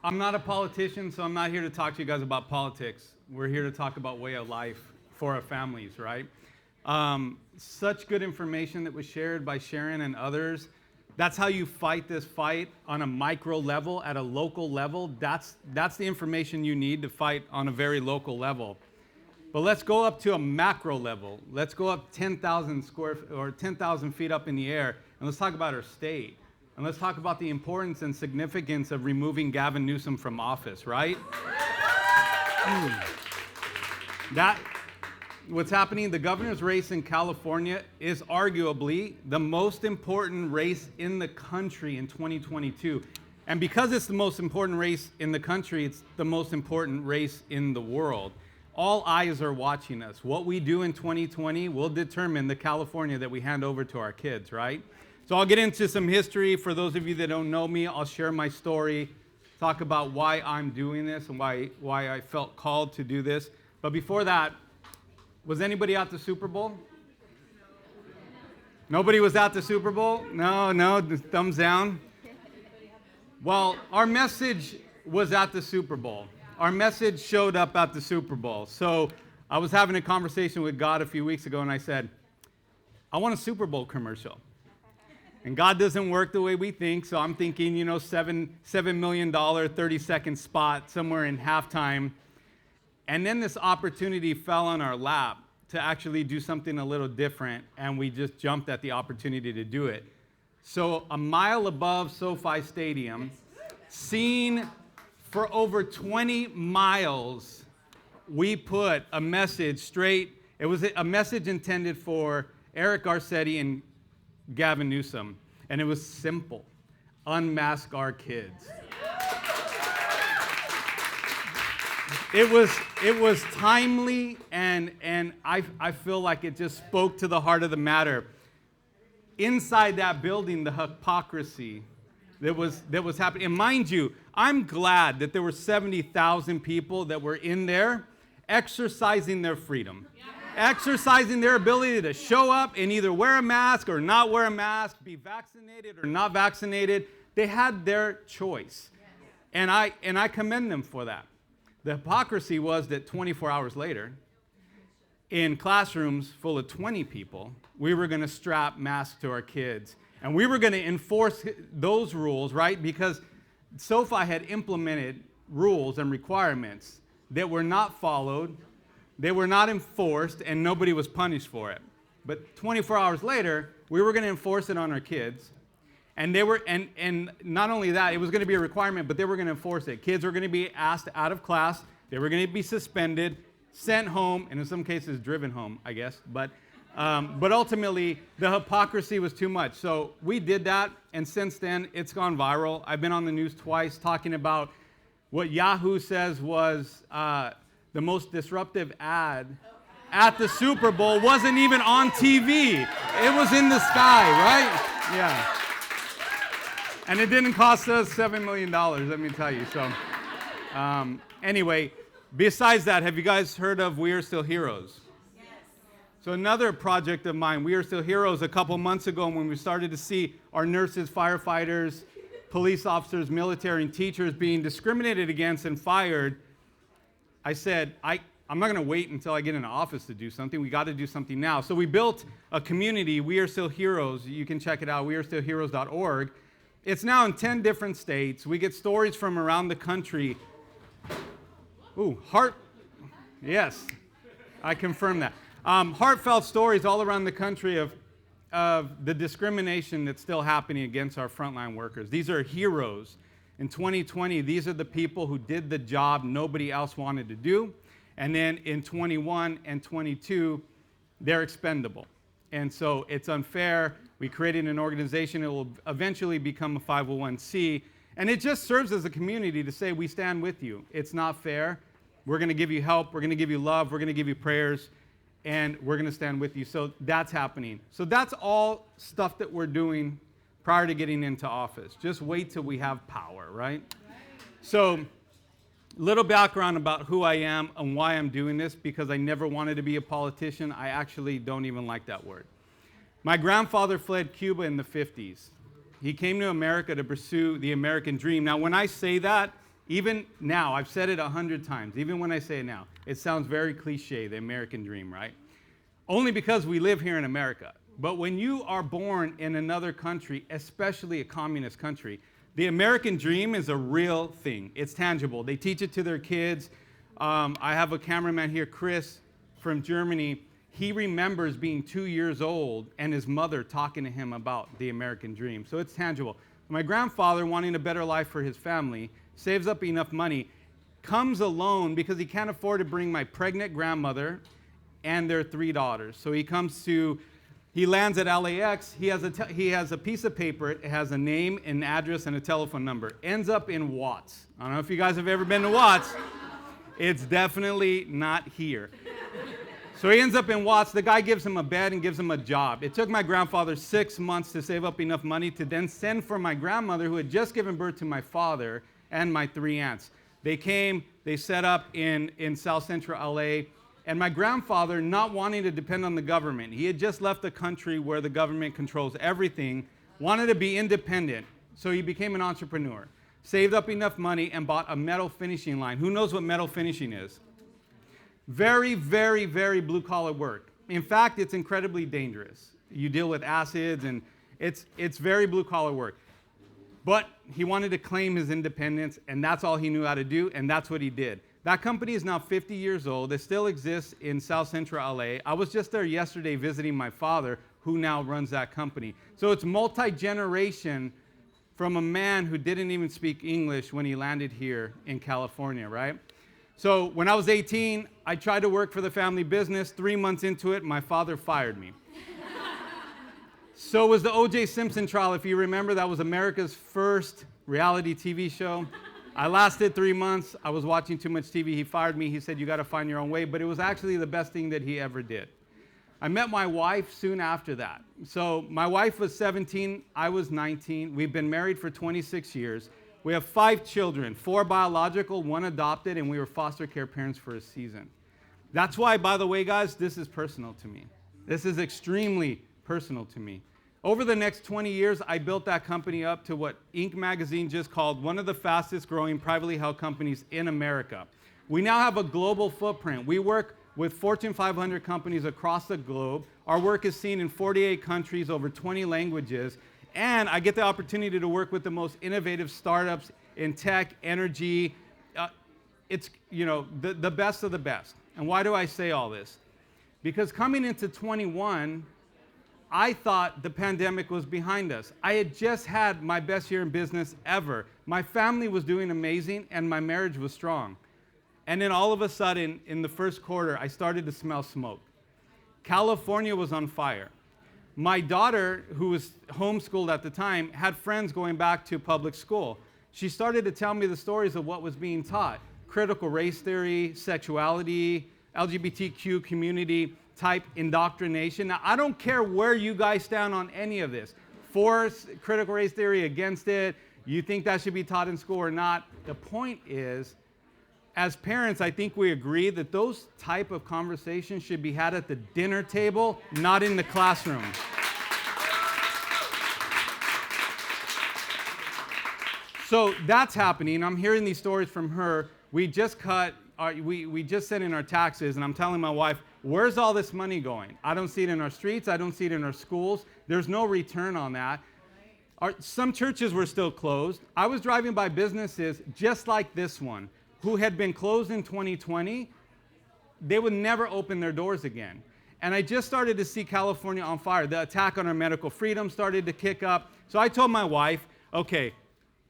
I'm not a politician, so I'm not here to talk to you guys about politics. We're here to talk about way of life for our families, right? Such good information that was shared by Sharon and others. That's how you fight this fight on a micro level, at a local level. That's the information you need to fight on a very local level. But let's go up to a macro level. Let's go up 10,000 feet up in the air, and let's talk about our state. And let's talk about the importance and significance of removing Gavin Newsom from office, right? What's happening, the governor's race in California is arguably the most important race in the country in 2022. And because it's the most important race in the country, it's the most important race in the world. All eyes are watching us. What we do in 2020 will determine the California that we hand over to our kids, right? So I'll get into some history. For those of you that don't know me, I'll share my story, talk about why I'm doing this and why I felt called to do this. But before that, was anybody at the Super Bowl? Nobody was at the Super Bowl? No, thumbs down. Well, our message was at the Super Bowl. Our message showed up at the Super Bowl. So I was having a conversation with God a few weeks ago, and I said, I want a Super Bowl commercial. And God doesn't work the way we think, so I'm thinking, $7 million, 30-second spot somewhere in halftime. And then this opportunity fell on our lap to actually do something a little different, and we just jumped at the opportunity to do it. So a mile above SoFi Stadium, seen for over 20 miles, we put a message straight. It was a message intended for Eric Garcetti and Gavin Newsom, and it was simple: unmask our kids. It was timely, and I feel like it just spoke to the heart of the matter. Inside that building, the hypocrisy that was happening. And mind you, I'm glad that there were 70,000 people that were in there exercising their freedom. Exercising their ability to show up and either wear a mask or not wear a mask, be vaccinated or not vaccinated. They had their choice. And I commend them for that. The hypocrisy was that 24 hours later, in classrooms full of 20 people, we were going to strap masks to our kids. And we were going to enforce those rules, right? Because SoFi had implemented rules and requirements that were not followed. They were not enforced, and nobody was punished for it. But 24 hours later, we were going to enforce it on our kids. And and not only that, it was going to be a requirement, but they were going to enforce it. Kids were going to be asked out of class. They were going to be suspended, sent home, and in some cases driven home, I guess. But ultimately, the hypocrisy was too much. So we did that, and since then, it's gone viral. I've been on the news twice talking about what Yahoo says was the most disruptive ad at the Super Bowl wasn't even on TV. It was in the sky, right? Yeah. And it didn't cost us $7 million, let me tell you. So anyway, besides that, have you guys heard of We Are Still Heroes? Yes. So another project of mine, We Are Still Heroes, a couple months ago when we started to see our nurses, firefighters, police officers, military, and teachers being discriminated against and fired, I said, I'm not going to wait until I get into office to do something. We got to do something now. So we built a community, We Are Still Heroes. You can check it out, wearestillheroes.org. It's now in 10 different states. We get stories from around the country. Yes, I confirm that. Heartfelt stories all around the country of the discrimination that's still happening against our frontline workers. These are heroes. In 2020, these are the people who did the job nobody else wanted to do. And then in 21 and 22, they're expendable. And so it's unfair. We created an organization. It will eventually become a 501c. And it just serves as a community to say, we stand with you. It's not fair. We're going to give you help. We're going to give you love. We're going to give you prayers. And we're going to stand with you. So that's happening. So that's all stuff that we're doing prior to getting into office. Just wait till we have power, right? So little background about who I am and why I'm doing this, because I never wanted to be a politician. I actually don't even like that word. My grandfather fled Cuba in the 50s. He came to America to pursue the American dream. Now, when I say that, Even now, I've said it 100 times, even when I say it now, it sounds very cliche, the American dream, right? Only because we live here in America. But when you are born in another country, especially a communist country, the American dream is a real thing. It's tangible. They teach it to their kids. I have a cameraman here, Chris, from Germany. He remembers being 2 years old and his mother talking to him about the American dream. So it's tangible. My grandfather, wanting a better life for his family, saves up enough money, comes alone because he can't afford to bring my pregnant grandmother and their 3 daughters. So he lands at LAX. He has a piece of paper. It has a name, an address, and a telephone number. Ends up in Watts. I don't know if you guys have ever been to Watts. It's definitely not here. So he ends up in Watts. The guy gives him a bed and gives him a job. It took my grandfather 6 months to save up enough money to then send for my grandmother, who had just given birth to my father and my 3 aunts. They came, they set up in South Central LA, and my grandfather, not wanting to depend on the government, he had just left the country where the government controls everything, wanted to be independent, so he became an entrepreneur. Saved up enough money and bought a metal finishing line. Who knows what metal finishing is? Very, very, very blue-collar work. In fact, it's incredibly dangerous. You deal with acids, and it's very blue-collar work. But he wanted to claim his independence, and that's all he knew how to do, and that's what he did. That company is now 50 years old. It still exists in South Central LA. I was just there yesterday visiting my father, who now runs that company. So it's multi-generation from a man who didn't even speak English when he landed here in California, right? So when I was 18, I tried to work for the family business. 3 months into it, my father fired me. So was the O.J. Simpson trial. If you remember, that was America's first reality TV show. I lasted 3 months. I was watching too much TV. He fired me. He said, you got to find your own way. But it was actually the best thing that he ever did. I met my wife soon after that. So my wife was 17. I was 19. We've been married for 26 years. We have 5 children, 4 biological, 1 adopted, and we were foster care parents for a season. That's why, by the way, guys, this is personal to me. This is extremely personal to me. Over the next 20 years, I built that company up to what Inc. magazine just called one of the fastest growing privately held companies in America. We now have a global footprint. We work with Fortune 500 companies across the globe. Our work is seen in 48 countries, over 20 languages, and I get the opportunity to work with the most innovative startups in tech, energy. It's, the best of the best. And why do I say all this? Because coming into 21, I thought the pandemic was behind us. I had just had my best year in business ever. My family was doing amazing, and my marriage was strong. And then all of a sudden, in the first quarter, I started to smell smoke. California was on fire. My daughter, who was homeschooled at the time, had friends going back to public school. She started to tell me the stories of what was being taught. Critical race theory, sexuality, LGBTQ community type indoctrination. Now, I don't care where you guys stand on any of this. For critical race theory, against it, you think that should be taught in school or not. The point is, as parents, I think we agree that those type of conversations should be had at the dinner table, not in the classroom. So that's happening. I'm hearing these stories from her. We just sent in our taxes, and I'm telling my wife, where's all this money going? I don't see it in our streets. I don't see it in our schools. There's no return on that. Some churches were still closed. I was driving by businesses just like this one, who had been closed in 2020. They would never open their doors again. And I just started to see California on fire. The attack on our medical freedom started to kick up. So I told my wife, okay,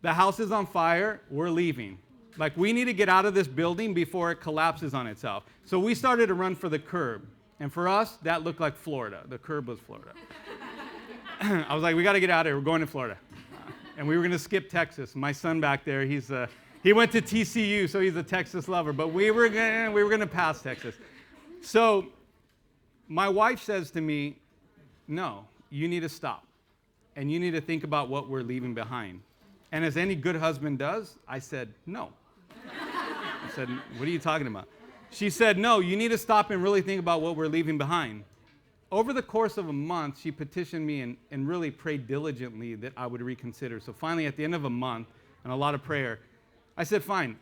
the house is on fire, we're leaving. Like, we need to get out of this building before it collapses on itself. So we started to run for the curb. And for us, that looked like Florida. The curb was Florida. I was like, we got to get out of here. We're going to Florida. And we were going to skip Texas. My son back there, he went to TCU, so he's a Texas lover. But we were going to pass Texas. So my wife says to me, no, you need to stop. And you need to think about what we're leaving behind. And as any good husband does, I said, no. I said, what are you talking about? She said, no, you need to stop and really think about what we're leaving behind. Over the course of a month, she petitioned me and really prayed diligently that I would reconsider. So finally, at the end of a month, and a lot of prayer, I said, fine.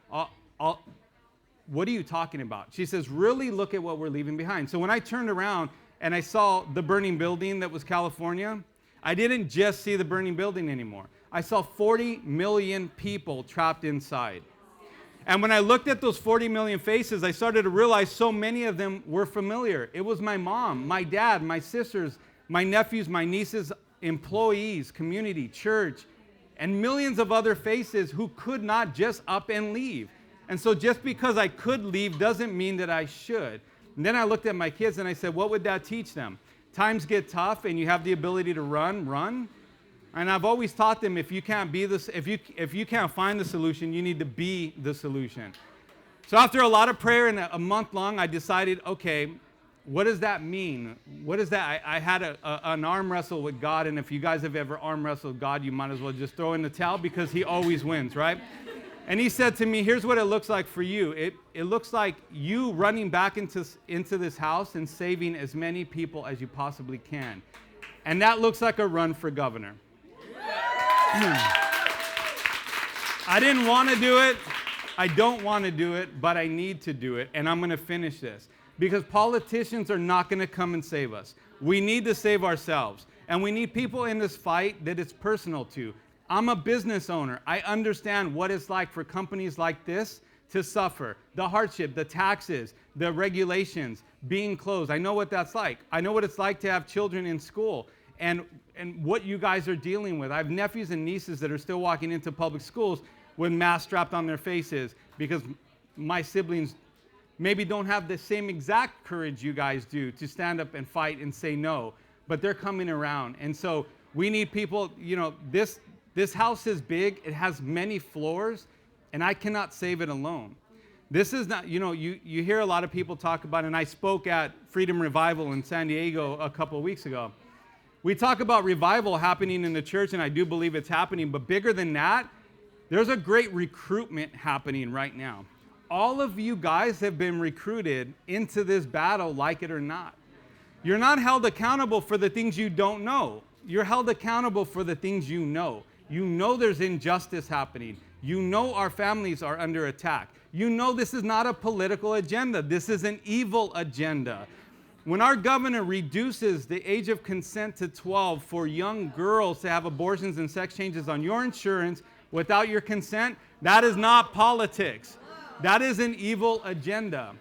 What are you talking about? She says, really look at what we're leaving behind. So when I turned around and I saw the burning building that was California, I didn't just see the burning building anymore. I saw 40 million people trapped inside. And when I looked at those 40 million faces, I started to realize so many of them were familiar. It was my mom, my dad, my sisters, my nephews, my nieces, employees, community, church, and millions of other faces who could not just up and leave. And so just because I could leave doesn't mean that I should. And then I looked at my kids and I said, what would that teach them? Times get tough and you have the ability to run. And I've always taught them, if you can't be this, if you can't find the solution, you need to be the solution. So after a lot of prayer and a month long, I decided, okay, what does that mean? What is that? I had an arm wrestle with God, and if you guys have ever arm wrestled with God, you might as well just throw in the towel because he always wins, right? And he said to me, here's what it looks like for you. It looks like you running back into this house and saving as many people as you possibly can. And that looks like a run for governor. I didn't want to do it. I don't want to do it, but I need to do it. And I'm going to finish this. Because politicians are not going to come and save us. We need to save ourselves. And we need people in this fight that it's personal to. I'm a business owner. I understand what it's like for companies like this to suffer. The hardship, the taxes, the regulations, being closed. I know what that's like. I know what it's like to have children in school. And what you guys are dealing with. I have nephews and nieces that are still walking into public schools with masks strapped on their faces because my siblings maybe don't have the same exact courage you guys do to stand up and fight and say no, but they're coming around. And so we need people, this house is big, it has many floors, and I cannot save it alone. This is not, you hear a lot of people talk about, and I spoke at Freedom Revival in San Diego a couple of weeks ago. We talk about revival happening in the church, and I do believe it's happening, but bigger than that, there's a great recruitment happening right now. All of you guys have been recruited into this battle, like it or not. You're not held accountable for the things you don't know. You're held accountable for the things you know. You know there's injustice happening. You know our families are under attack. You know this is not a political agenda. This is an evil agenda. When our governor reduces the age of consent to 12 for young girls to have abortions and sex changes on your insurance without your consent, that is not politics. That is an evil agenda.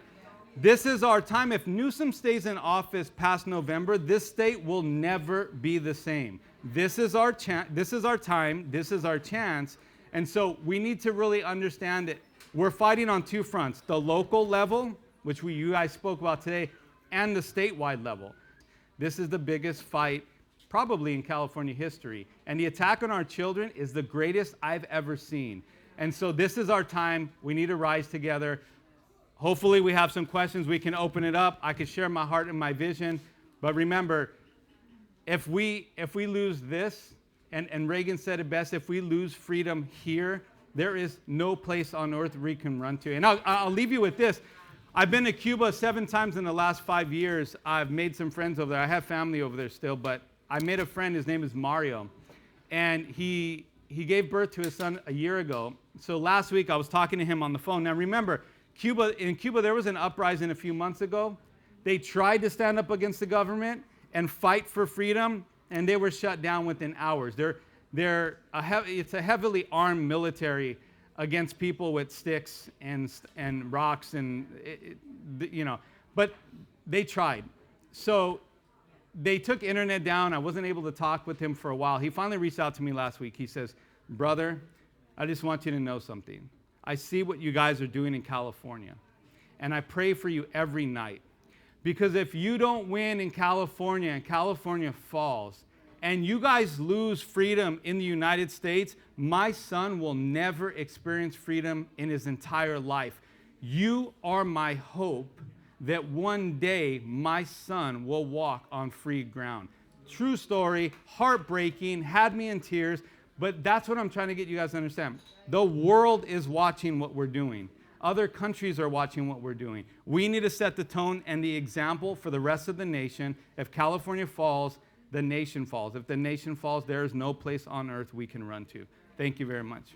This is our time. If Newsom stays in office past November, this state will never be the same. This is our this is our time. This is our chance. And so we need to really understand that we're fighting on two fronts: the local level, which you guys spoke about today, and the statewide level. This is the biggest fight probably in California history. And the attack on our children is the greatest I've ever seen. And so this is our time. We need to rise together. Hopefully we have some questions. We can open it up. I can share my heart and my vision. But remember, if we lose this, and Reagan said it best, if we lose freedom here, there is no place on earth we can run to. And I'll leave you with this. I've been to Cuba 7 times in the last 5 years. I've made some friends over there. I have family over there still, but I made a friend. His name is Mario. And he gave birth to his son a year ago. So last week I was talking to him on the phone. Now remember, in Cuba there was an uprising a few months ago. They tried to stand up against the government and fight for freedom, and they were shut down within hours. It's a heavily armed military against people with sticks and rocks but they tried. So they took internet down. I wasn't able to talk with him for a while. He finally reached out to me last week. He says, brother, I just want you to know something. I see what you guys are doing in California, and I pray for you every night. Because if you don't win in California and California falls, and you guys lose freedom in the United States, my son will never experience freedom in his entire life. You are my hope that one day my son will walk on free ground. True story, heartbreaking, had me in tears, but that's what I'm trying to get you guys to understand. The world is watching what we're doing. Other countries are watching what we're doing. We need to set the tone and the example for the rest of the nation. If California falls, the nation falls. If the nation falls, there is no place on earth we can run to. Thank you very much.